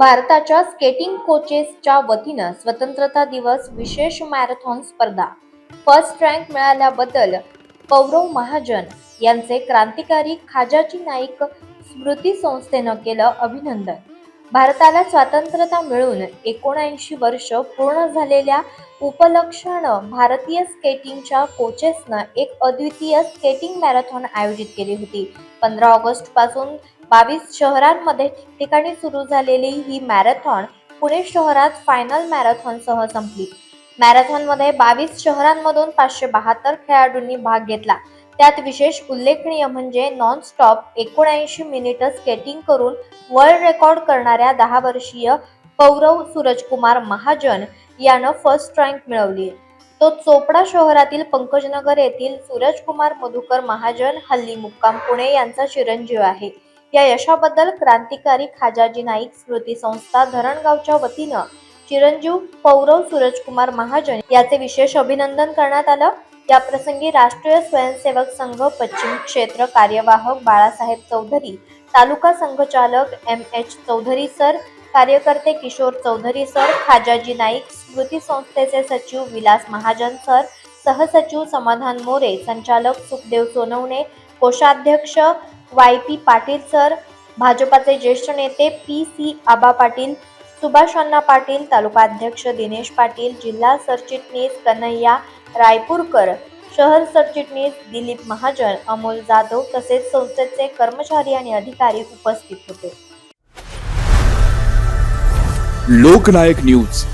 भारताच्या स्केटिंग कोचेसच्या वतीनं स्वतंत्रता दिवस विशेष मॅरेथॉन स्पर्धा फर्स्ट रँक मिळाल्याबद्दल पौरव महाजन यांचे क्रांतिकारी खाजाजी नाईक स्मृती संस्थेनं केलं अभिनंदन. भारताला स्वातंत्र्यता मिळून 79 वर्ष पूर्ण झालेल्या उपलक्षानं भारतीय स्केटिंगच्या कोचेसनं एक अद्वितीय स्केटिंग मॅरेथॉन आयोजित केली होती. 15 ऑगस्ट पासून 22 शहरांमध्ये ठिकठिकाणी सुरू झालेली ही मॅरेथॉन पुणे शहरात फायनल मॅरेथॉनसह संपली. मॅरेथॉनमध्ये 22 शहरांमधून 572 खेळाडूंनी भाग घेतला. त्यात विशेष उल्लेखनीय म्हणजे नॉन स्टॉप 79 मिनिटं स्केटिंग करून वर्ल्ड रेकॉर्ड करणाऱ्या 10 वर्षीय पौरव सूरजकुमार महाजन यानं फर्स्ट रँक मिळवली. तो चोपडा शहरातील पंकजनगर येथील सूरजकुमार मधुकर महाजन हल्ली मुक्काम पुणे यांचा चिरंजीव आहे. या यशाबद्दल क्रांतिकारी खाजाजी नाईक स्मृती संस्था धरणगावच्या वतीनं चिरंजीव पौरव सूरजकुमार महाजन याचे विशेष अभिनंदन करण्यात आलं. याप्रसंगी राष्ट्रीय स्वयंसेवक संघ पश्चिम क्षेत्र कार्यवाहक बाळासाहेब चौधरी, तालुका संघचालक M.H. चौधरी सर, कार्यकर्ते किशोर चौधरी सर, खाजाजी नाईक स्मृती संस्थेचे सचिव विलास महाजन सर, सहसचिव समाधान मोरे, संचालक सुखदेव सोनवणे, कोषाध्यक्ष YP पाटील सर, भाजपाचे ज्येष्ठ नेते PC आबा पाटील, सुभाष अण्णा पाटील, तालुका अध्यक्ष दिनेश पाटील, जिल्हा सरचिटणीस कन्हैया रायपूरकर, शहर सरचिटणीस दिलीप महाजन, अमोल जाधव तसेच संस्थेचे कर्मचारी आणि अधिकारी उपस्थित होते. लोकनायक न्यूज